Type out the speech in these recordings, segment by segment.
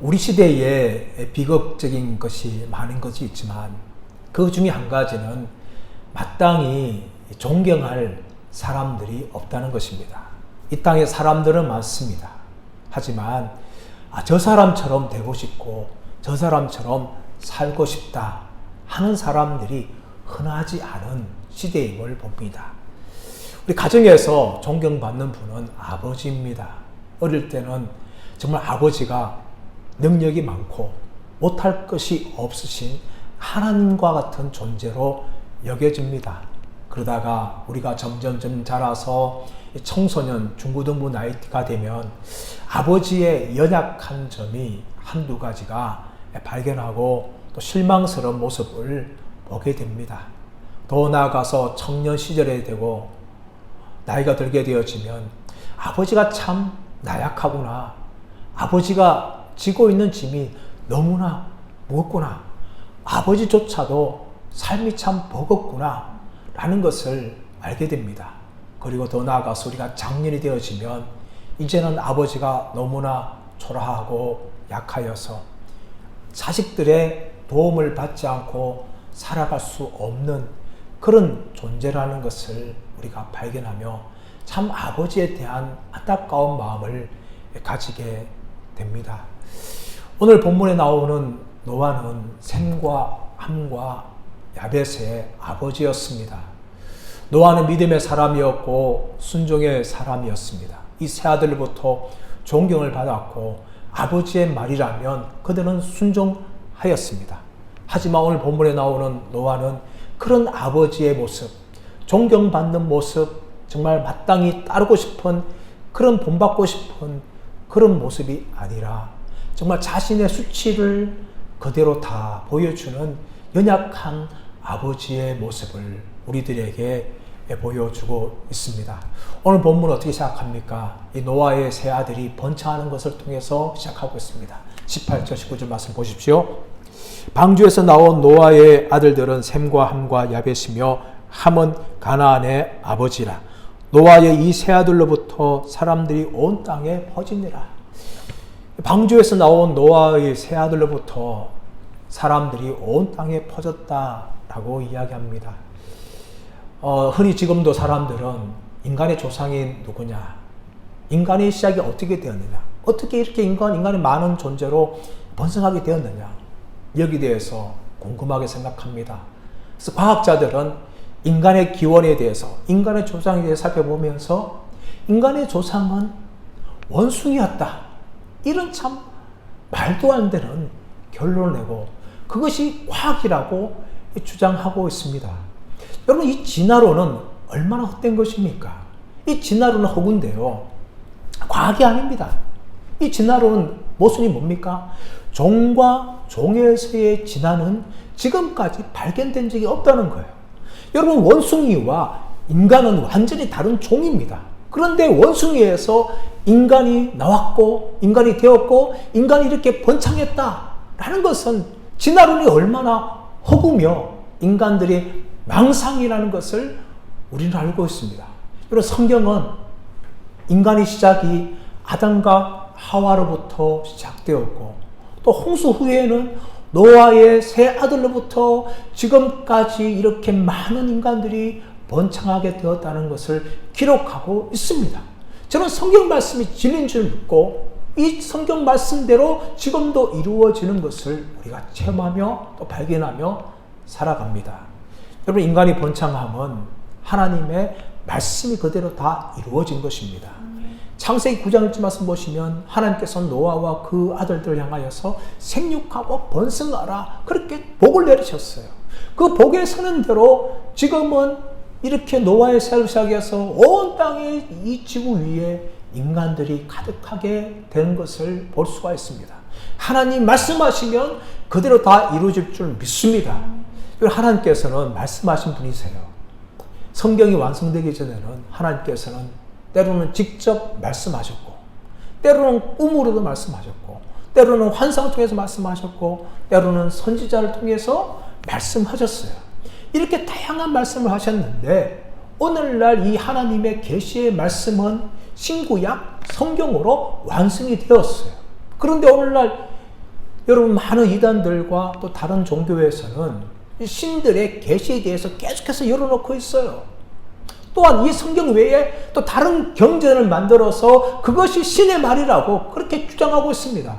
우리 시대에 비극적인 것이 많은 것이 있지만 그 중에 한 가지는 마땅히 존경할 사람들이 없다는 것입니다. 이 땅에 사람들은 많습니다. 하지만 저 사람처럼 되고 싶고 저 사람처럼 살고 싶다 하는 사람들이 흔하지 않은 시대임을 봅니다. 우리 가정에서 존경받는 분은 아버지입니다. 어릴 때는 정말 아버지가 능력이 많고 못할 것이 없으신 하나님과 같은 존재로 여겨집니다. 그러다가 우리가 점점 자라서 청소년, 중고등부 나이가 되면 아버지의 연약한 점이 한두 가지가 발견하고 또 실망스러운 모습을 보게 됩니다. 더 나아가서 청년 시절에 되고 나이가 들게 되어지면 아버지가 참 나약하구나. 아버지가 지고 있는 짐이 너무나 무겁구나. 아버지조차도 삶이 참 버겁구나 라는 것을 알게 됩니다. 그리고 더 나아가서 우리가 장년이 되어지면 이제는 아버지가 너무나 초라하고 약하여서 자식들의 도움을 받지 않고 살아갈 수 없는 그런 존재라는 것을 우리가 발견하며 참 아버지에 대한 안타까운 마음을 가지게 됩니다. 오늘 본문에 나오는 노아는 셈과 함과 야벳의 아버지였습니다. 노아는 믿음의 사람이었고 순종의 사람이었습니다. 이 세 아들로부터 존경을 받았고 아버지의 말이라면 그들은 순종하였습니다. 하지만 오늘 본문에 나오는 노아는 그런 아버지의 모습, 존경받는 모습, 정말 마땅히 따르고 싶은 그런 본받고 싶은 그런 모습이 아니라 정말 자신의 수치를 그대로 다 보여주는 연약한 아버지의 모습을 우리들에게 보여주고 있습니다. 오늘 본문은 어떻게 시작합니까? 이 노아의 세 아들이 번창하는 것을 통해서 시작하고 있습니다. 18절 19절 말씀 보십시오. 방주에서 나온 노아의 아들들은 셈과 함과 야벳이며 함은 가나안의 아버지라. 노아의 이 세 아들로부터 사람들이 온 땅에 퍼지니라. 방주에서 나온 노아의 세 아들로부터 사람들이 온 땅에 퍼졌다라고 이야기합니다. 흔히 지금도 사람들은 인간의 조상이 누구냐, 인간의 시작이 어떻게 되었느냐, 어떻게 이렇게 인간이 많은 존재로 번성하게 되었느냐, 여기에 대해서 궁금하게 생각합니다. 그래서 과학자들은 인간의 기원에 대해서, 인간의 조상에 대해서 살펴보면서 인간의 조상은 원숭이였다, 이런 참 말도 안 되는 결론을 내고 그것이 과학이라고 주장하고 있습니다. 여러분, 이 진화론은 얼마나 헛된 것입니까? 이 진화론은 허구인데요, 과학이 아닙니다. 이 진화론은 모순이 뭡니까? 종과 종에서의 진화는 지금까지 발견된 적이 없다는 거예요. 여러분, 원숭이와 인간은 완전히 다른 종입니다. 그런데 원숭이에서 인간이 나왔고 인간이 되었고 인간이 이렇게 번창했다라는 것은 진화론이 얼마나 허구며 인간들이 망상이라는 것을 우리는 알고 있습니다. 그리고 성경은 인간의 시작이 아담과 하와로부터 시작되었고 또 홍수 후에는 노아의 세 아들로부터 지금까지 이렇게 많은 인간들이 번창하게 되었다는 것을 기록하고 있습니다. 저는 성경 말씀이 진리인 줄 믿고 이 성경 말씀대로 지금도 이루어지는 것을 우리가 체험하며 또 발견하며 살아갑니다. 여러분, 인간이 번창함은 하나님의 말씀이 그대로 다 이루어진 것입니다. 창세기 9장 1절 말씀 보시면 하나님께서 노아와 그 아들들을 향하여서 생육하고 번성하라 그렇게 복을 내리셨어요. 그 복에 서는 대로 지금은 이렇게 노아의 세를 시작해서 온 땅의 이 지구 위에 인간들이 가득하게 되는 것을 볼 수가 있습니다. 하나님 말씀하시면 그대로 다 이루어질 줄 믿습니다. 하나님께서는 말씀하신 분이세요. 성경이 완성되기 전에는 하나님께서는 때로는 직접 말씀하셨고 때로는 꿈으로도 말씀하셨고 때로는 환상을 통해서 말씀하셨고 때로는 선지자를 통해서 말씀하셨어요. 이렇게 다양한 말씀을 하셨는데 오늘날 이 하나님의 계시의 말씀은 신구약 성경으로 완성이 되었어요. 그런데 오늘날 여러분, 많은 이단들과 또 다른 종교에서는 이 신들의 계시에 대해서 계속해서 열어놓고 있어요. 또한 이 성경 외에 또 다른 경전을 만들어서 그것이 신의 말이라고 그렇게 주장하고 있습니다.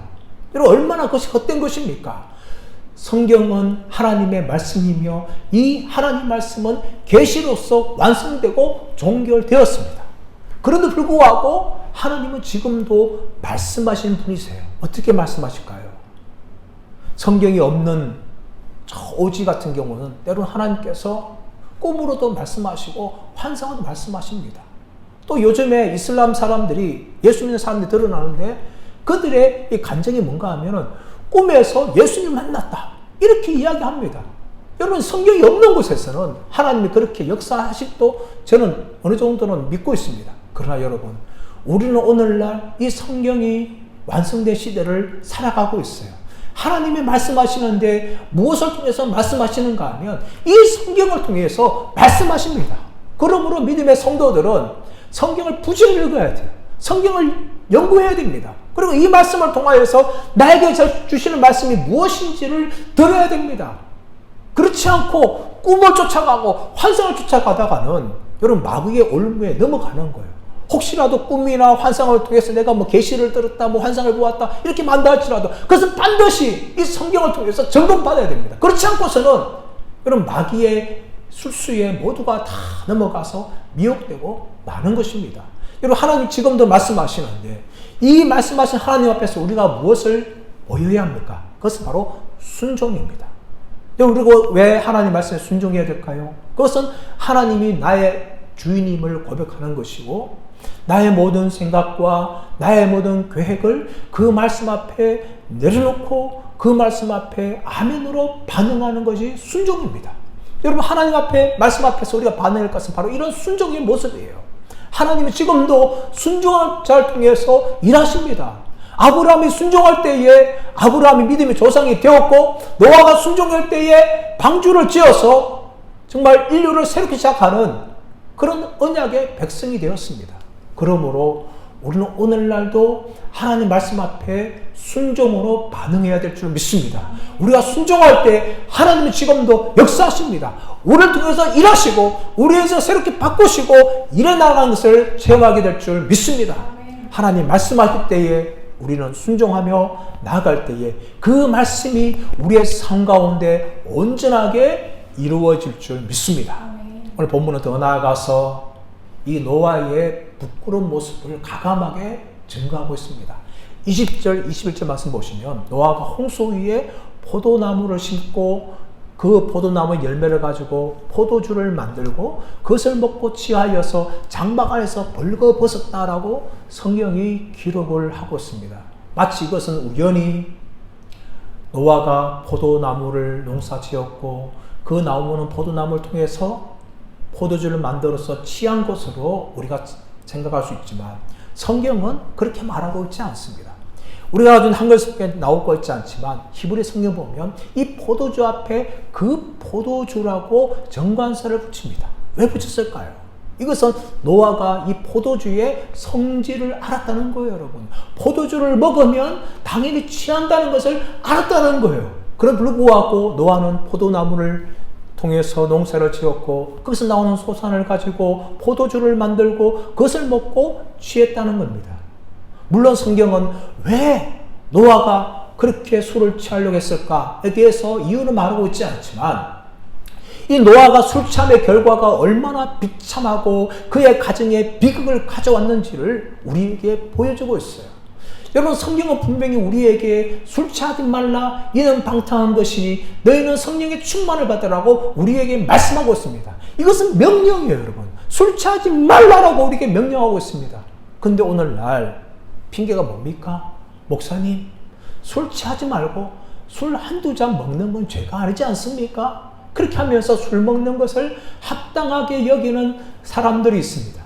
여러분, 얼마나 그것이 헛된 것입니까? 성경은 하나님의 말씀이며 이 하나님 말씀은 계시로서 완성되고 종결되었습니다. 그런데 불구하고 하나님은 지금도 말씀하시는 분이세요. 어떻게 말씀하실까요? 성경이 없는 저 오지 같은 경우는 때로는 하나님께서 꿈으로도 말씀하시고 환상으로도 말씀하십니다. 또 요즘에 이슬람 사람들이, 예수 믿는 사람들이 드러나는데 그들의 이 감정이 뭔가 하면은 꿈에서 예수님을 만났다, 이렇게 이야기합니다. 여러분, 성경이 없는 곳에서는 하나님이 그렇게 역사하실도 저는 어느 정도는 믿고 있습니다. 그러나 여러분, 우리는 오늘날 이 성경이 완성된 시대를 살아가고 있어요. 하나님이 말씀하시는데 무엇을 통해서 말씀하시는가 하면 이 성경을 통해서 말씀하십니다. 그러므로 믿음의 성도들은 성경을 부지런히 읽어야 돼요. 성경을 연구해야 됩니다. 그리고 이 말씀을 통하여서 나에게 주시는 말씀이 무엇인지를 들어야 됩니다. 그렇지 않고 꿈을 쫓아가고 환상을 쫓아가다가는 여러분, 마귀의 올무에 넘어가는 거예요. 혹시라도 꿈이나 환상을 통해서 내가 뭐 계시를 들었다, 뭐 환상을 보았다, 이렇게 만다 할지라도 그것은 반드시 이 성경을 통해서 점검받아야 됩니다. 그렇지 않고서는 여러분, 마귀의 술수에 모두가 다 넘어가서 미혹되고 마는 것입니다. 여러분, 하나님 지금도 말씀하시는데 이 말씀하신 하나님 앞에서 우리가 무엇을 보여야 합니까? 그것은 바로 순종입니다. 그리고 왜 하나님 말씀에 순종해야 될까요? 그것은 하나님이 나의 주인임을 고백하는 것이고, 나의 모든 생각과 나의 모든 계획을 그 말씀 앞에 내려놓고 그 말씀 앞에 아멘으로 반응하는 것이 순종입니다. 여러분, 하나님 앞에, 말씀 앞에서 우리가 반응할 것은 바로 이런 순종의 모습이에요. 하나님이 지금도 순종한 자를 통해서 일하십니다. 아브라함이 순종할 때에 아브라함이 믿음의 조상이 되었고, 노아가 순종할 때에 방주를 지어서 정말 인류를 새롭게 시작하는 그런 언약의 백성이 되었습니다. 그러므로 우리는 오늘날도 하나님 말씀 앞에 순종으로 반응해야 될 줄 믿습니다. 우리가 순종할 때 하나님은 지금도 역사하십니다. 우리를 통해서 일하시고 우리에서 새롭게 바꾸시고 일어나가는 것을 체험하게 될 줄 믿습니다. 하나님 말씀하실 때에 우리는 순종하며 나아갈 때에 그 말씀이 우리의 삶 가운데 온전하게 이루어질 줄 믿습니다. 오늘 본문은 더 나아가서 이 노아의 부끄러운 모습을 가감하게 증거하고 있습니다. 20절, 21절 말씀 보시면 노아가 홍수 위에 포도나무를 심고 그 포도나무 열매를 가지고 포도주를 만들고 그것을 먹고 취하여서 장막 안에서 벌거벗었다라고 성경이 기록을 하고 있습니다. 마치 이것은 우연히 노아가 포도나무를 농사지었고 그 나무는 포도나무를 통해서 포도주를 만들어서 취한 것으로 우리가 생각할 수 있지만 성경은 그렇게 말하고 있지 않습니다. 우리가 가진 한글 성경에 나올 거 있지 않지만 히브리 성경 보면 이 포도주 앞에 그 포도주라고 정관사를 붙입니다. 왜 붙였을까요? 이것은 노아가 이 포도주의 성질을 알았다는 거예요, 여러분. 포도주를 먹으면 당연히 취한다는 것을 알았다는 거예요. 그럼 불구하고 노아는 포도나무를 통해서 농사를 지었고 거기서 나오는 소산을 가지고 포도주를 만들고 그것을 먹고 취했다는 겁니다. 물론 성경은 왜 노아가 그렇게 술을 취하려고 했을까에 대해서 이유는 말하고 있지 않지만 이 노아가 술 취함의 결과가 얼마나 비참하고 그의 가정에 비극을 가져왔는지를 우리에게 보여주고 있어요. 여러분, 성경은 분명히 우리에게 술 취하지 말라, 이는 방탕한 것이니 너희는 성령의 충만을 받으라고 우리에게 말씀하고 있습니다. 이것은 명령이에요, 여러분. 술 취하지 말라라고 우리에게 명령하고 있습니다. 근데 오늘날 핑계가 뭡니까? 목사님, 술 취하지 말고 술 한두 잔 먹는 건 죄가 아니지 않습니까? 그렇게 하면서 술 먹는 것을 합당하게 여기는 사람들이 있습니다.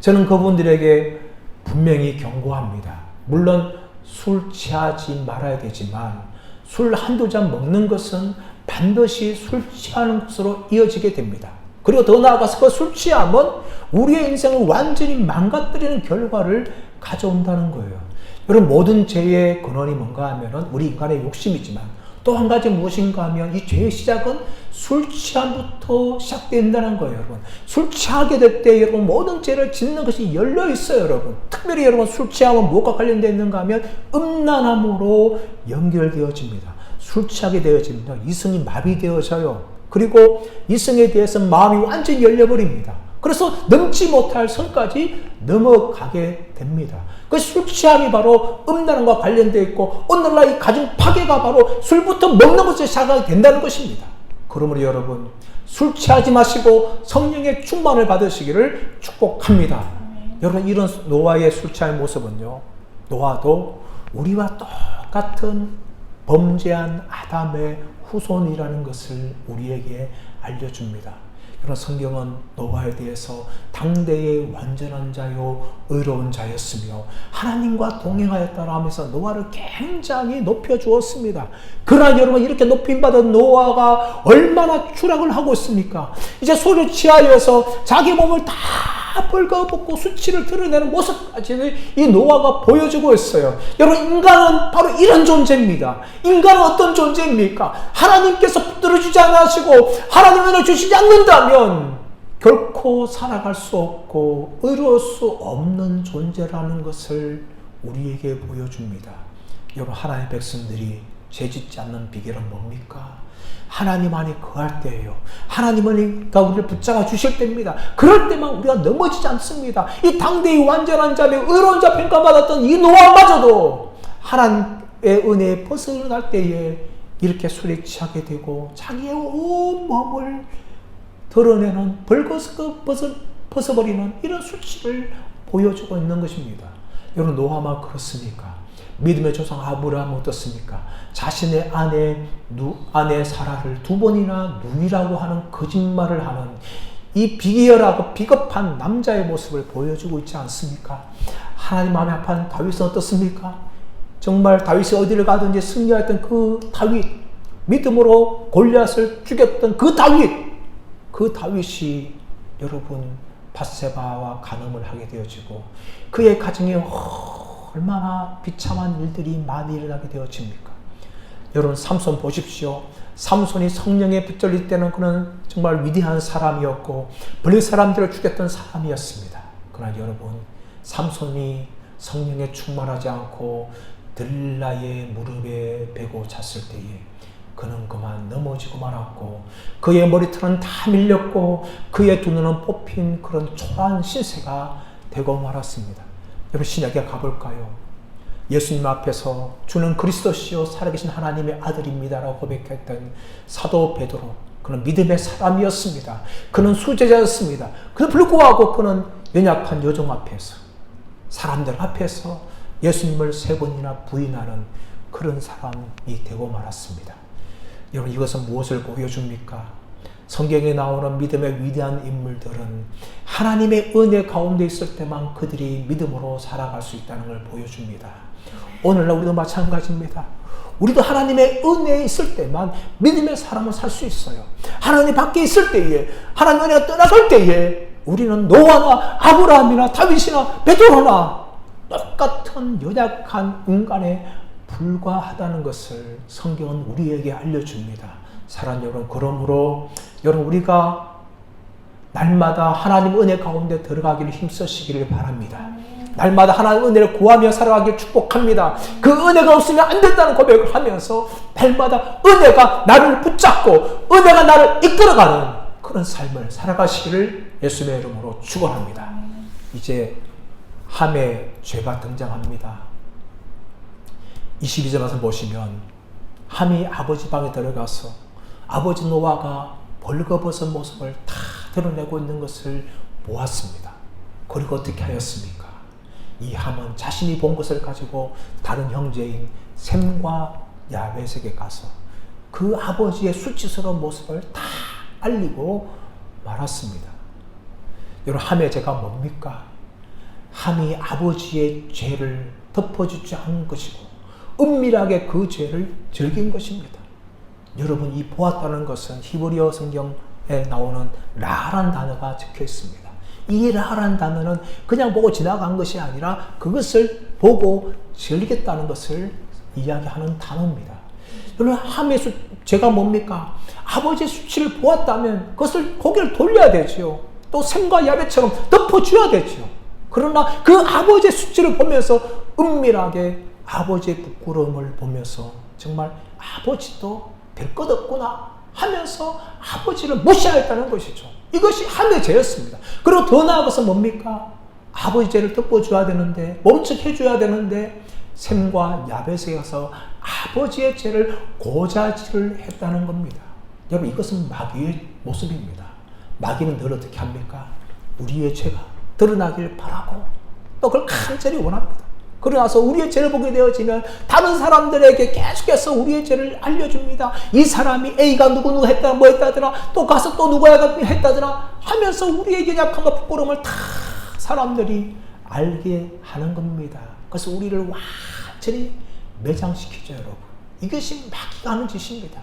저는 그분들에게 분명히 경고합니다. 물론 술 취하지 말아야 되지만 술 한두 잔 먹는 것은 반드시 술 취하는 것으로 이어지게 됩니다. 그리고 더 나아가서 그 술 취함은 우리의 인생을 완전히 망가뜨리는 결과를 가져온다는 거예요. 여러분, 모든 죄의 근원이 뭔가 하면은 우리 인간의 욕심이지만 또 한 가지 무엇인가 하면 이 죄의 시작은 술 취함부터 시작된다는 거예요, 여러분. 술 취하게 될 때 여러분 모든 죄를 짓는 것이 열려 있어요, 여러분. 특별히 여러분 술 취함은 무엇과 관련되어 있는가 하면 음란함으로 연결되어집니다. 술 취하게 되어지면 이성이 마비되어져요. 그리고 이성에 대해서 마음이 완전히 열려버립니다. 그래서 넘지 못할 선까지 넘어가게 됩니다. 그 술 취함이 바로 음란함과 관련되어 있고 오늘날 이 가정 파괴가 바로 술부터 먹는 것에 시작하게 된다는 것입니다. 그러므로 여러분 술 취하지 마시고 성령의 충만을 받으시기를 축복합니다. 여러분, 이런 노아의 술 취한 모습은요, 노아도 우리와 똑같은 범죄한 아담의 후손이라는 것을 우리에게 알려줍니다. 여러분, 성경은 노아에 대해서 당대의 완전한 자요 의로운 자였으며 하나님과 동행하였다라 하면서 노아를 굉장히 높여주었습니다. 그러나 여러분, 이렇게 높임받은 노아가 얼마나 추락을 하고 있습니까? 이제 술에 취하여서 자기 몸을 다 벌거벗고 수치를 드러내는 모습까지는 이 노아가 보여주고 있어요. 여러분, 인간은 바로 이런 존재입니다. 인간은 어떤 존재입니까? 하나님께서 붙들어주지 않으시고 하나님을 주시지 않는다면 결코 살아갈 수 없고 의로울 수 없는 존재라는 것을 우리에게 보여줍니다. 여러분, 하나님의 백성들이 죄짓지 않는 비결은 뭡니까? 하나님 안에 거할 때예요. 하나님은 우리를 붙잡아 주실 때입니다. 그럴 때만 우리가 넘어지지 않습니다. 이 당대의 완전한 자며 의로운 자 평가받았던 이 노아마저도 하나님의 은혜에 벗어날 때에 이렇게 술에 취하게 되고 자기의 온 몸을 드러내는 벗어버리는 이런 수치를 보여주고 있는 것입니다. 여러분, 노아만 그렇습니까? 믿음의 조상 아브라함은 어떻습니까? 자신의 아내 사라를 두 번이나 누이라고 하는 거짓말을 하는 이 비기열하고 비겁한 남자의 모습을 보여주고 있지 않습니까? 하나님 마음에 아파하는 다윗은 어떻습니까? 정말 다윗이 어디를 가든지 승리했던 그 다윗, 믿음으로 골리앗을 죽였던 그 다윗이 여러분 밧세바와 간음을 하게 되어지고 그의 가정에 얼마나 비참한 일들이 많이 일어나게 되어집니까? 여러분, 삼손 보십시오. 삼손이 성령에 붙들릴 때는 그는 정말 위대한 사람이었고 블레 사람들을 죽였던 사람이었습니다. 그러나 여러분, 삼손이 성령에 충만하지 않고 들릴라의 무릎에 베고 잤을 때에 그는 그만 넘어지고 말았고 그의 머리털은 다 밀렸고 그의 두 눈은 뽑힌 그런 초라한 신세가 되고 말았습니다. 여러분, 신약에 가볼까요? 예수님 앞에서 주는 그리스도시요 살아계신 하나님의 아들입니다라고 고백했던 사도 베드로, 그는 믿음의 사람이었습니다. 그는 수제자였습니다. 그는 불구하고 그는 연약한 여종 앞에서, 사람들 앞에서 예수님을 3번이나 부인하는 그런 사람이 되고 말았습니다. 여러분, 이것은 무엇을 보여줍니까? 성경에 나오는 믿음의 위대한 인물들은 하나님의 은혜 가운데 있을 때만 그들이 믿음으로 살아갈 수 있다는 걸 보여줍니다. 오늘날 우리도 마찬가지입니다. 우리도 하나님의 은혜에 있을 때만 믿음의 사람을 살 수 있어요. 하나님 밖에 있을 때에, 하나님 은혜가 떠나갈 때에 우리는 노아나 아브라함이나 다윗이나 베드로나 똑같은 연약한 인간에 불과하다는 것을 성경은 우리에게 알려줍니다. 사랑하는 여러분, 그러므로 여러분, 우리가 날마다 하나님 은혜 가운데 들어가기를 힘쓰시기를 바랍니다. 날마다 하나님 은혜를 구하며 살아가기를 축복합니다. 그 은혜가 없으면 안 된다는 고백을 하면서 날마다 은혜가 나를 붙잡고 은혜가 나를 이끌어가는 그런 삶을 살아가시기를 예수님의 이름으로 축원합니다. 이제 함의 죄가 등장합니다. 22절 말씀 보시면 함이 아버지 방에 들어가서 아버지 노아가 벌거벗은 모습을 다 드러내고 있는 것을 보았습니다. 그리고 어떻게 하였습니까? 이 함은 자신이 본 것을 가지고 다른 형제인 셈과 야벳에게 가서 그 아버지의 수치스러운 모습을 다 알리고 말았습니다. 여러분, 함의 죄가 뭡니까? 함이 아버지의 죄를 덮어주지 않은 것이고 은밀하게 그 죄를 즐긴 것입니다. 여러분, 이 보았다는 것은 히브리어 성경에 나오는 라라는 단어가 적혀 있습니다. 이 라라는 단어는 그냥 보고 지나간 것이 아니라 그것을 보고 즐기겠다는 것을 이야기하는 단어입니다. 여러분, 함의 죄가 뭡니까? 아버지의 수치를 보았다면 그것을 고개를 돌려야 되죠. 또 셈과 야벳처럼 덮어줘야 되죠. 그러나 그 아버지의 수치를 보면서 은밀하게 아버지의 부끄러움을 보면서 정말 아버지도 별 것 없구나 하면서 아버지를 무시하였다는 것이죠. 이것이 함의 죄였습니다. 그리고 더 나아가서 뭡니까? 아버지 죄를 덮어줘야 되는데, 모른 척 해줘야 되는데 셈과 야벳에 가서 아버지의 죄를 고자질을 했다는 겁니다. 여러분, 이것은 마귀의 모습입니다. 마귀는 늘 어떻게 합니까? 우리의 죄가 드러나길 바라고 또 그걸 간절히 원합니다. 그러나서 우리의 죄를 보게 되어지면 다른 사람들에게 계속해서 우리의 죄를 알려줍니다. 이 사람이 A가 누구 했다, 뭐 했다더라, 또 가서 또 누가 했다더라 하면서 우리의 연약함과 부끄러움을 다 사람들이 알게 하는 겁니다. 그래서 우리를 완전히 매장시키죠, 여러분. 이것이 마귀가 하는 짓입니다.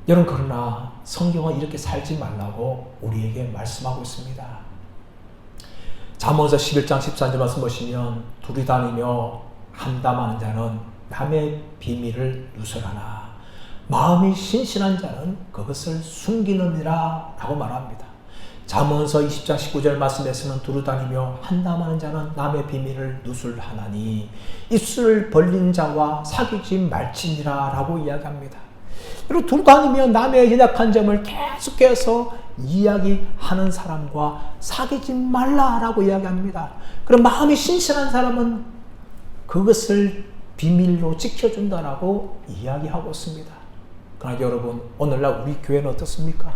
여러분, 그러나 성경은 이렇게 살지 말라고 우리에게 말씀하고 있습니다. 잠언서 11장 14절 말씀 보시면 둘이 다니며 한담하는 자는 남의 비밀을 누설하나 마음이 신실한 자는 그것을 숨기느니라 라고 말합니다. 잠언서 20장 19절 말씀에서는 두루 다니며 한담하는 자는 남의 비밀을 누설하나니 입술을 벌린 자와 사귀지 말지니라 라고 이야기합니다. 그리고 두루 다니며 남의 연약한 점을 계속해서 이야기하는 사람과 사귀지 말라라고 이야기합니다. 그럼 마음이 신실한 사람은 그것을 비밀로 지켜준다라고 이야기하고 있습니다. 그러나 여러분, 오늘날 우리 교회는 어떻습니까?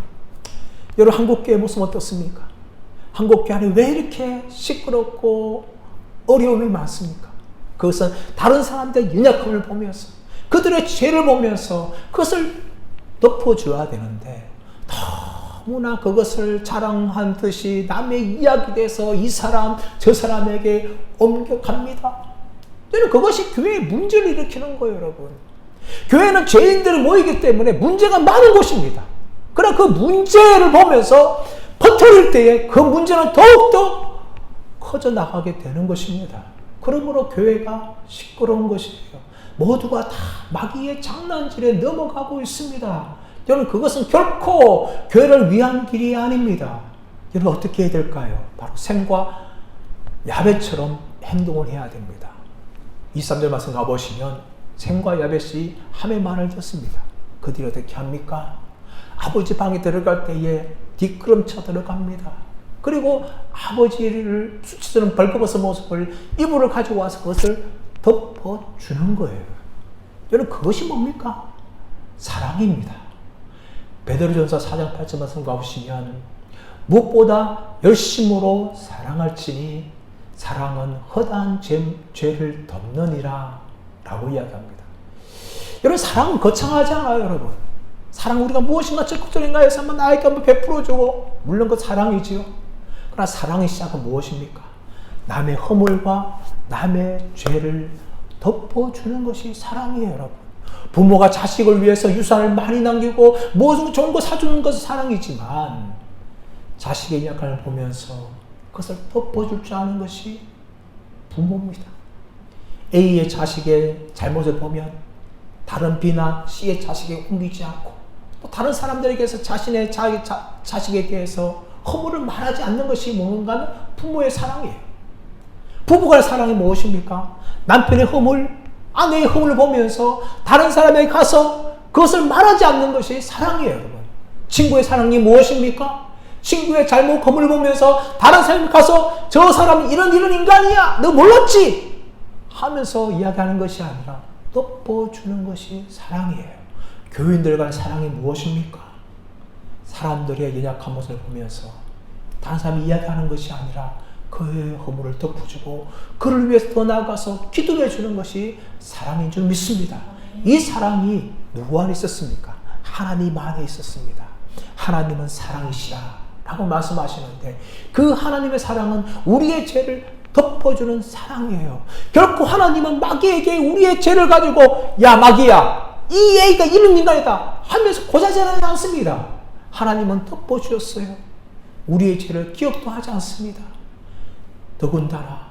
여러분, 한국교회 모습 어떻습니까? 한국교회 안에 왜 이렇게 시끄럽고 어려움이 많습니까? 그것은 다른 사람들의 연약함을 보면서 그들의 죄를 보면서 그것을 덮어줘야 되는데 너무나 그것을 자랑한 듯이 남의 이야기에 대해서 이 사람 저 사람에게 옮겨갑니다. 그것이 교회의 문제를 일으키는 거예요, 여러분. 교회는 죄인들이 모이기 때문에 문제가 많은 곳입니다. 그러나 그 문제를 보면서 퍼뜨릴 때에 그 문제는 더욱더 커져나가게 되는 것입니다. 그러므로 교회가 시끄러운 것이에요. 모두가 다 마귀의 장난질에 넘어가고 있습니다. 여러분, 그것은 결코 교회를 위한 길이 아닙니다. 여러분, 어떻게 해야 될까요? 바로 셈과 야벳처럼 행동을 해야 됩니다. 23절 말씀 가보시면 셈과 야벳이 함의 말을 듣습니다. 그들이 어떻게 합니까? 아버지 방에 들어갈 때에 뒷걸음쳐 들어갑니다. 그리고 아버지를 수치스러운 벌거벗은 모습을 이불을 가지고 와서 그것을 덮어주는 거예요. 여러분, 그것이 뭡니까? 사랑입니다. 베드로전서 4장 8절 말씀 가보시면 무엇보다 열심으로 사랑할지니 사랑은 허다한 죄를 덮느니라 라고 이야기합니다. 여러분, 사랑은 거창하지 않아요, 여러분. 사랑, 우리가 무엇인가 적극적인가 해서 나에게 한번 베풀어주고, 물론 그 사랑이지요. 그러나 사랑의 시작은 무엇입니까? 남의 허물과 남의 죄를 덮어주는 것이 사랑이에요, 여러분. 부모가 자식을 위해서 유산을 많이 남기고 무엇을 좋은 거 사주는 것은 사랑이지만 자식의 약함을 보면서 그것을 덮어줄 줄 아는 것이 부모입니다. A의 자식의 잘못을 보면 다른 B나 C의 자식에 옮기지 않고 또 다른 사람들에게서 자신의 자식에 대해서 허물을 말하지 않는 것이 뭔가 하면 부모의 사랑이에요. 부부간의 사랑이 무엇입니까? 남편의 허물, 아내의 허물을 보면서 다른 사람에게 가서 그것을 말하지 않는 것이 사랑이에요, 여러분. 친구의 사랑이 무엇입니까? 친구의 잘못 허물을 보면서 다른 사람에게 가서 저 사람이 이런 인간이야, 너 몰랐지? 하면서 이야기하는 것이 아니라 덮어주는 것이 사랑이에요. 교인들 간의 사랑이 무엇입니까? 사람들의 연약한 모습을 보면서 다른 사람이 이야기하는 것이 아니라 그의 허물을 덮어주고 그를 위해서 더 나아가서 기도해 주는 것이 사랑인 줄 믿습니다. 이 사랑이 누구 안에 있었습니까? 하나님 안에 있었습니다. 하나님은 사랑이시라 라고 말씀하시는데 그 하나님의 사랑은 우리의 죄를 덮어주는 사랑이에요. 결코 하나님은 마귀에게 우리의 죄를 가지고 야 마귀야 이 A가 이런 인간이다 하면서 고자질하지 않습니다. 하나님은 덮어주셨어요. 우리의 죄를 기억도 하지 않습니다. 더군다나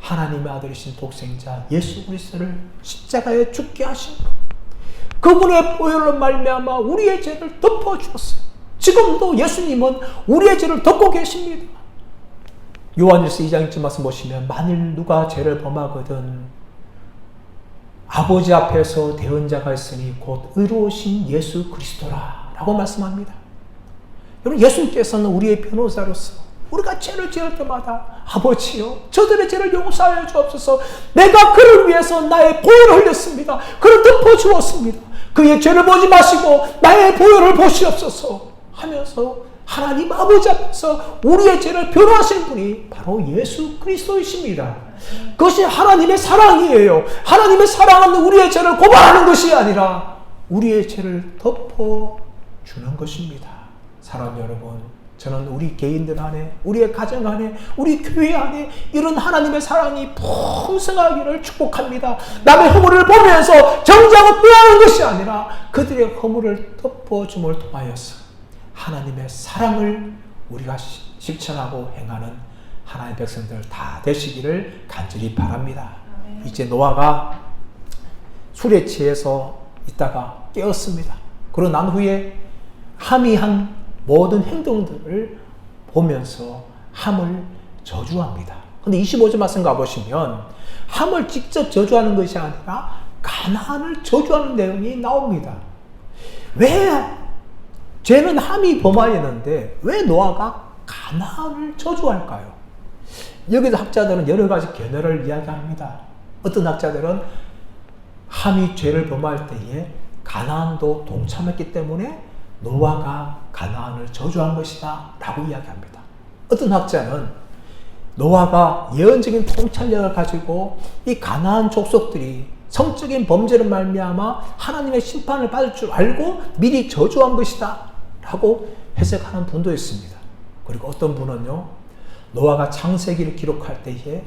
하나님의 아들이신 독생자 예수 그리스도를 십자가에 죽게 하신 것, 그분의 보혈로 말미암아 우리의 죄를 덮어주었어요. 지금도 예수님은 우리의 죄를 덮고 계십니다. 요한일서 2장 1절 말씀 보시면 만일 누가 죄를 범하거든 아버지 앞에서 대언자가 있으니 곧 의로우신 예수 그리스도라 라고 말씀합니다. 여러분, 예수님께서는 우리의 변호사로서 우리가 죄를 지을 때마다 아버지여 저들의 죄를 용서하여 주옵소서, 내가 그를 위해서 나의 보혈을 흘렸습니다. 그를 덮어주었습니다. 그의 죄를 보지 마시고 나의 보혈을 보시옵소서 하면서 하나님 아버지 앞에서 우리의 죄를 변호하신 분이 바로 예수 그리스도이십니다. 그것이 하나님의 사랑이에요. 하나님의 사랑은 우리의 죄를 고발하는 것이 아니라 우리의 죄를 덮어주는 것입니다. 사랑하는 여러분, 저는 우리 개인들 안에, 우리의 가정 안에, 우리 교회 안에 이런 하나님의 사랑이 풍성하기를 축복합니다. 남의 허물을 보면서 정죄하고 피하는 것이 아니라 그들의 허물을 덮어줌을 통하여서 하나님의 사랑을 우리가 실천하고 행하는 하나님의 백성들 다 되시기를 간절히 바랍니다. 이제 노아가 술에 취해서 있다가 깨었습니다. 그러고 난 후에 함이 한 모든 행동들을 보면서 함을 저주합니다. 근데 25절 말씀 가보시면 함을 직접 저주하는 것이 아니라 가나안을 저주하는 내용이 나옵니다. 왜 죄는 함이 범하였는데 왜 노아가 가나안을 저주할까요? 여기서 학자들은 여러 가지 견해를 이야기합니다. 어떤 학자들은 함이 죄를 범할 때에 가나안도 동참했기 때문에 노아가 가나안을 저주한 것이다 라고 이야기합니다. 어떤 학자는 노아가 예언적인 통찰력을 가지고 이 가나안 족속들이 성적인 범죄를 말미암아 하나님의 심판을 받을 줄 알고 미리 저주한 것이다 라고 해석하는 분도 있습니다. 그리고 어떤 분은요, 노아가 창세기를 기록할 때에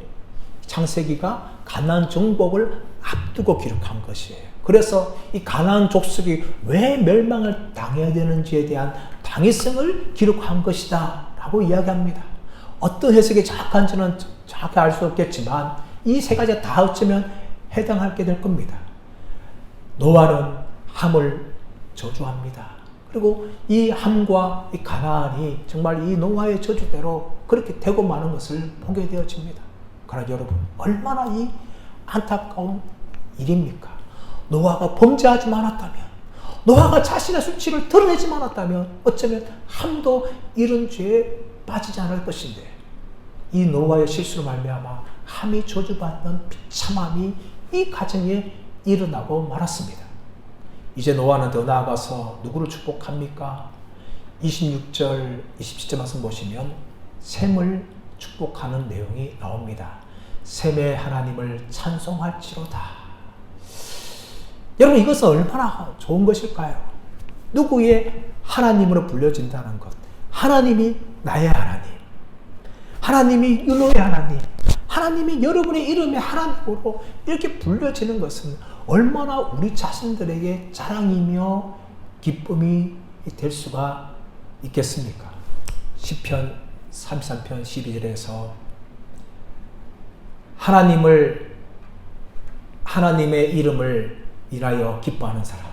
창세기가 가나안 정복을 앞두고 기록한 것이에요. 그래서 이 가나안 족속이 왜 멸망을 당해야 되는지에 대한 당위성을 기록한 것이다 라고 이야기합니다. 어떤 해석이 정확한지는 정확히 알 수 없겠지만 이 세 가지가 다 어쩌면 해당하게 될 겁니다. 노아는 함을 저주합니다. 그리고 이 함과 이 가나안이 정말 이 노아의 저주대로 그렇게 되고 마는 것을 보게 되어집니다. 그러나 여러분, 얼마나 이 안타까운 일입니까? 노아가 범죄하지 않았다면, 노아가 자신의 수치를 드러내지 않았다면 어쩌면 함도 이런 죄에 빠지지 않을 것인데 이 노아의 실수로 말미암아 함이 저주받는 비참함이 이 가정에 일어나고 말았습니다. 이제 노아는 더 나아가서 누구를 축복합니까? 26절, 27절 말씀 보시면 셈을 축복하는 내용이 나옵니다. 셈의 하나님을 찬송할지로다. 여러분, 이것은 얼마나 좋은 것일까요? 누구의 하나님으로 불려진다는 것. 하나님이 나의 하나님, 하나님이 윤호의 하나님, 하나님이 여러분의 이름의 하나님으로 이렇게 불려지는 것은 얼마나 우리 자신들에게 자랑이며 기쁨이 될 수가 있겠습니까? 시편 33편 12절에서 하나님의 이름을 인하여 기뻐하는 사람,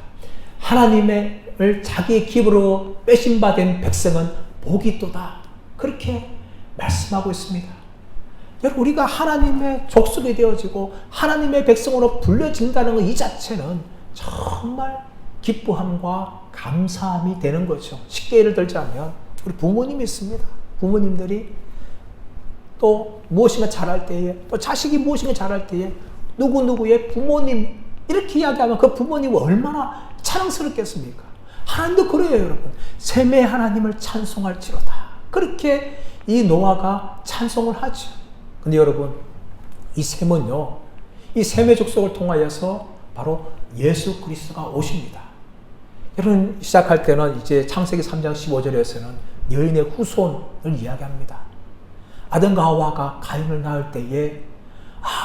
하나님을 자기의 기부로 빼신 바 된 백성은 복이 있도다, 그렇게 말씀하고 있습니다. 여러분, 우리가 하나님의 족속이 되어지고 하나님의 백성으로 불려진다는 것 이 자체는 정말 기뻐함과 감사함이 되는 거죠. 쉽게 예를 들자면 우리 부모님이 있습니다. 부모님들이 또 무엇인가 잘할 때에, 또 자식이 무엇인가 잘할 때에 누구누구의 부모님 이렇게 이야기하면 그 부모님은 얼마나 자랑스럽겠습니까? 하나님도 그래요, 여러분. 셈의 하나님을 찬송할지로다. 그렇게 이 노아가 찬송을 하죠. 근데 여러분, 이 셈은요, 이 셈의 족속을 통하여서 바로 예수 그리스도가 오십니다. 여러분, 시작할 때는 이제 창세기 3장 15절에서는 여인의 후손을 이야기합니다. 아담과 하와가 가인을 낳을 때에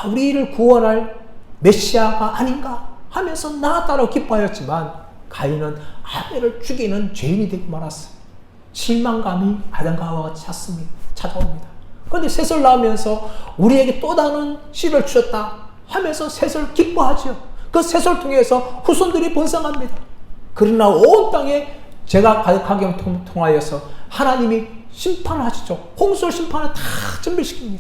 우리를 구원할 메시아가 아닌가 하면서 낳았다고 기뻐하였지만 가인은 아벨을 죽이는 죄인이 되고 말았어요. 실망감이 아담과 하와가 찾아옵니다. 그런데 셋을 낳으면서 우리에게 또 다른 씨를 주셨다 하면서 셋을 기뻐하죠. 그 셋을 통해서 후손들이 번성합니다. 그러나 온 땅에 제가 가격하경 통하여서 하나님이 심판을 하시죠. 홍수 심판을 다 준비시킵니다.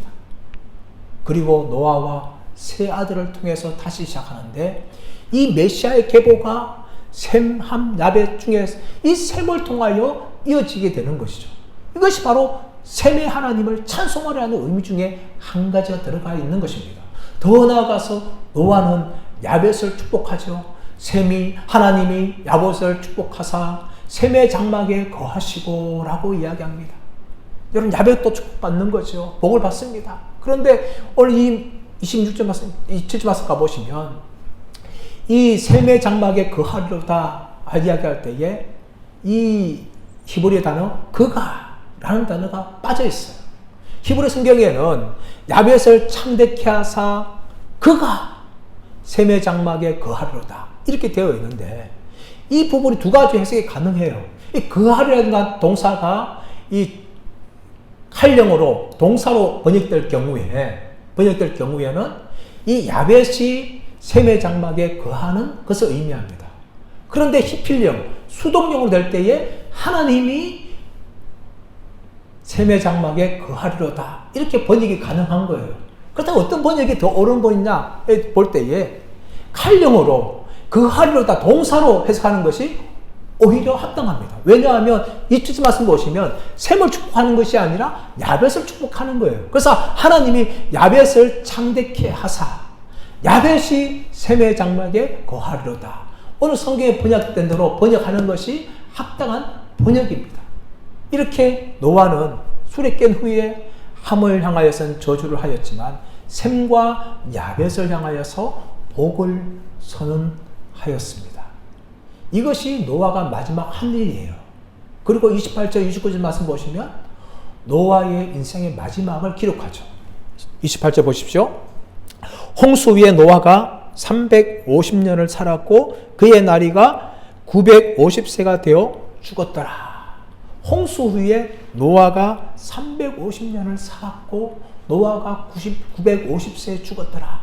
그리고 노아와 세 아들을 통해서 다시 시작하는데 이 메시아의 계보가 셈, 함, 야벳 중에 이 셈을 통하여 이어지게 되는 것이죠. 이것이 바로 셈의 하나님을 찬송하려 하는 의미 중에 한 가지가 들어가 있는 것입니다. 더 나아가서 노아는 야벳을 축복하죠. 셈이 하나님이 야벳을 축복하사 셈의 장막에 거하시고 라고 이야기합니다. 여러분 야벳도 축복받는 거죠. 복을 받습니다. 그런데 오늘 이 26절 말씀, 27절 말씀 가보시면 이 셈의 장막에 거하리로다 이야기할 때에 이 히브리 단어 그가 라는 단어가 빠져 있어요. 히브리 성경에는 야벳을 참되게 하사 그가 셈의 장막에 거하리로다 이렇게 되어 있는데 이 부분이 두 가지 해석이 가능해요. 이 거하리라는 동사가 이 칼령으로 동사로 번역될 경우에는 이 야벳이 셈의 장막에 거하는 것을 의미합니다. 그런데 히필령 수동용으로 될 때에 하나님이 셈의 장막에 거하리로다 이렇게 번역이 가능한 거예요. 그렇다면 어떤 번역이 더 옳은 번이냐 볼 때에 칼령으로 거하리로다 동사로 해석하는 것이 오히려 합당합니다. 왜냐하면 이 뜻 말씀 보시면 셈을 축복하는 것이 아니라 야벳을 축복하는 거예요. 그래서 하나님이 야벳을 창대케 하사 야벳이 셈의 장막에 거하리로다. 오늘 성경에 번역된 대로 번역하는 것이 합당한 번역입니다. 이렇게 노아는 술에 깬 후에 함을 향하여서는 저주를 하였지만 셈과 야벳을 향하여서 복을 선언하였습니다. 이것이 노아가 마지막 한 일이에요. 그리고 28절, 29절 말씀 보시면 노아의 인생의 마지막을 기록하죠. 28절 보십시오. 홍수 위에 노아가 350년을 살았고 그의 나이가 950세가 되어 죽었더라. 홍수 후에 노아가 350년을 살았고 노아가 950세에 죽었더라.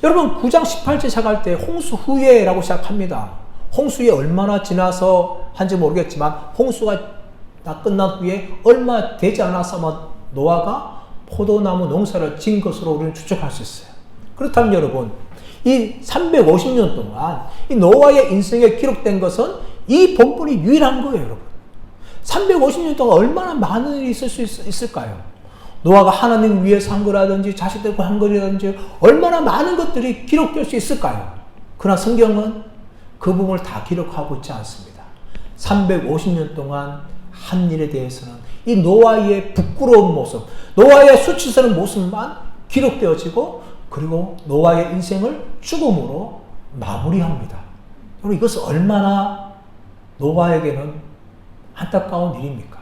여러분 9장 18절 시작할 때 홍수 후에라고 시작합니다. 홍수에 얼마나 지나서 한지 모르겠지만 홍수가 다 끝난 후에 얼마 되지 않아서 노아가 포도나무 농사를 지은 것으로 우리는 추측할 수 있어요. 그렇다면 여러분 이 350년 동안 이 노아의 인생에 기록된 것은 이 본문이 유일한 거예요. 여러분 350년 동안 얼마나 많은 일이 있을 수 있을까요? 노아가 하나님 위해서 한 거라든지 자식들과 한 거라든지 얼마나 많은 것들이 기록될 수 있을까요? 그러나 성경은 그 부분을 다 기록하고 있지 않습니다. 350년 동안 한 일에 대해서는 이 노아의 부끄러운 모습, 노아의 수치스러운 모습만 기록되어지고 그리고 노아의 인생을 죽음으로 마무리합니다. 여러분 이것은 얼마나 노아에게는 안타까운 일입니까?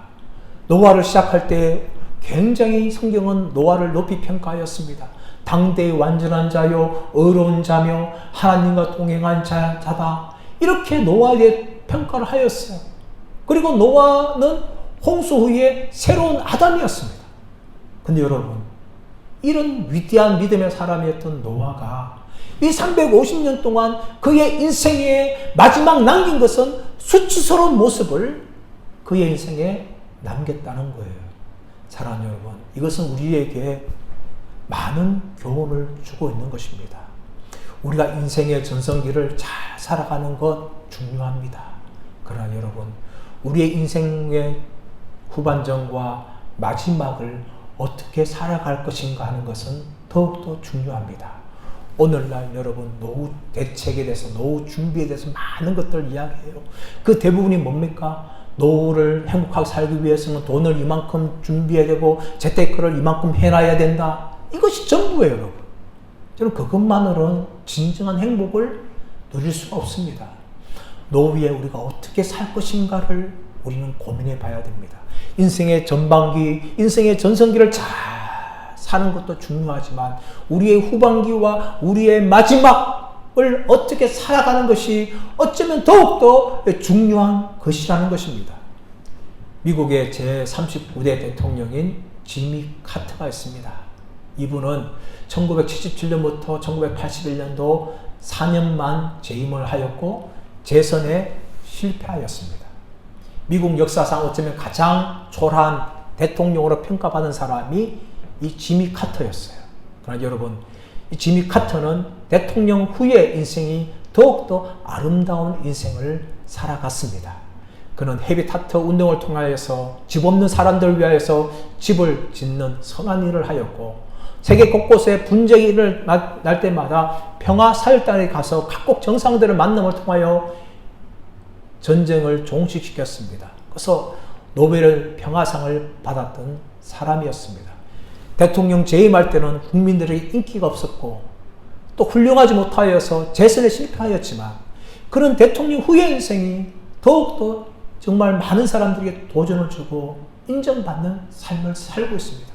노아를 시작할 때 굉장히 성경은 노아를 높이 평가하였습니다. 당대의 완전한 자요 의로운 자며 하나님과 동행한 자다 이렇게 노아에 평가를 하였어요. 그리고 노아는 홍수 후에 새로운 아담이었습니다. 근데 여러분 이런 위대한 믿음의 사람이었던 노아가 이 350년 동안 그의 인생에 마지막 남긴 것은 수치스러운 모습을 그의 인생에 남겼다는 거예요. 사랑하는 여러분, 이것은 우리에게 많은 교훈을 주고 있는 것입니다. 우리가 인생의 전성기를 잘 살아가는 것 중요합니다. 그러나 여러분, 우리의 인생의 후반전과 마지막을 어떻게 살아갈 것인가 하는 것은 더욱더 중요합니다. 오늘날 여러분 노후 대책에 대해서 노후 준비에 대해서 많은 것들을 이야기해요. 그 대부분이 뭡니까? 노후를 행복하게 살기 위해서는 돈을 이만큼 준비해야 되고 재테크를 이만큼 해놔야 된다. 이것이 전부예요, 여러분. 저는 그것만으로는 진정한 행복을 누릴 수가 없습니다. 노후에 우리가 어떻게 살 것인가를 우리는 고민해 봐야 됩니다. 인생의 전반기, 인생의 전성기를 잘 사는 것도 중요하지만 우리의 후반기와 우리의 마지막을 어떻게 살아가는 것이 어쩌면 더욱더 중요한 것이라는 것입니다. 미국의 제39대 대통령인 지미 카터가 있습니다. 이분은 1977년부터 1981년도 4년만 재임을 하였고 재선에 실패하였습니다. 미국 역사상 어쩌면 가장 초라한 대통령으로 평가받은 사람이 이 지미 카터였어요. 그러나 여러분, 이 지미 카터는 대통령 후의 인생이 더욱더 아름다운 인생을 살아갔습니다. 그는 헤비타트 운동을 통하여서 집 없는 사람들을 위하여서 집을 짓는 선한 일을 하였고, 세계 곳곳에 분쟁이 날 때마다 평화사절단에 가서 각국 정상들의 만남을 통하여 전쟁을 종식시켰습니다. 그래서 노벨 평화상을 받았던 사람이었습니다. 대통령 재임할 때는 국민들에게 인기가 없었고 또 훌륭하지 못하여서 재선에 실패하였지만, 그런 대통령 후의 인생이 더욱더 정말 많은 사람들에게 도전을 주고 인정받는 삶을 살고 있습니다.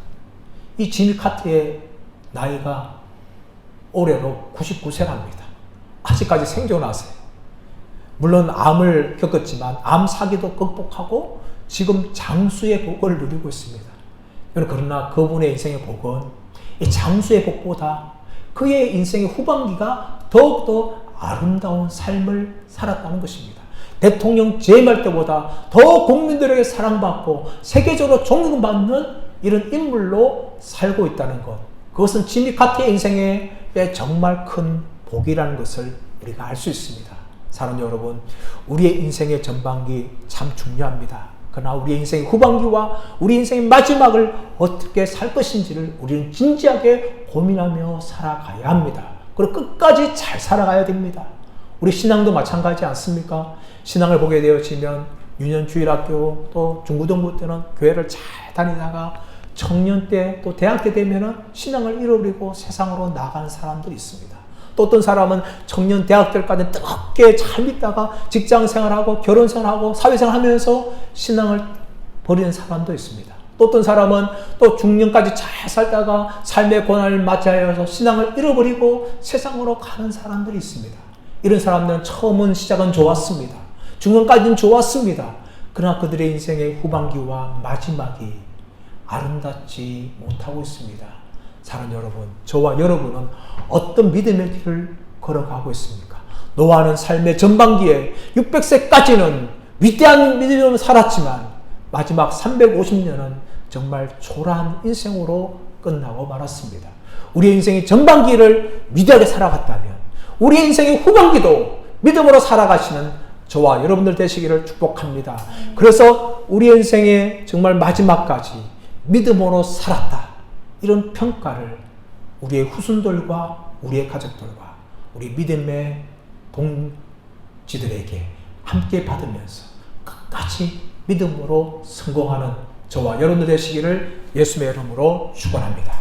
이 지미 카터의 나이가 올해로 99세랍니다. 아직까지 생존하세요. 물론 암을 겪었지만 암 사기도 극복하고 지금 장수의 복을 누리고 있습니다. 그러나 그분의 인생의 복은 이 장수의 복보다 그의 인생의 후반기가 더욱더 아름다운 삶을 살았다는 것입니다. 대통령 재임할 때보다 더 국민들에게 사랑받고 세계적으로 존경받는 이런 인물로 살고 있다는 것, 그것은 지미 카터의 인생에 정말 큰 복이라는 것을 우리가 알 수 있습니다. 사랑하는 여러분, 우리의 인생의 전반기 참 중요합니다. 그러나 우리의 인생의 후반기와 우리 인생의 마지막을 어떻게 살 것인지를 우리는 진지하게 고민하며 살아가야 합니다. 그리고 끝까지 잘 살아가야 됩니다. 우리 신앙도 마찬가지지 않습니까? 신앙을 보게 되어지면 유년주일학교 또 중고등부 때는 교회를 잘 다니다가 청년 때 또 대학 때 되면은 신앙을 잃어버리고 세상으로 나가는 사람들이 있습니다. 또 어떤 사람은 청년 대학 때까지 뜨겁게 잘 믿다가 직장 생활하고 결혼 생활하고 사회생활 하면서 신앙을 버리는 사람도 있습니다. 또 어떤 사람은 또 중년까지 잘 살다가 삶의 고난을 맞이하여서 신앙을 잃어버리고 세상으로 가는 사람들이 있습니다. 이런 사람들은 처음은 시작은 좋았습니다. 중년까지는 좋았습니다. 그러나 그들의 인생의 후반기와 마지막이 아름답지 못하고 있습니다. 사랑하는 여러분, 저와 여러분은 어떤 믿음의 길을 걸어가고 있습니까? 노아는 삶의 전반기에 600세까지는 위대한 믿음으로 살았지만 마지막 350년은 정말 초라한 인생으로 끝나고 말았습니다. 우리의 인생의 전반기를 위대하게 살아갔다면 우리의 인생의 후반기도 믿음으로 살아가시는 저와 여러분들 되시기를 축복합니다. 그래서 우리의 인생의 정말 마지막까지 믿음으로 살았다, 이런 평가를 우리의 후손들과 우리의 가족들과 우리 믿음의 동지들에게 함께 받으면서 끝까지 믿음으로 성공하는 저와 여러분들 되시기를 예수의 이름으로 축원합니다.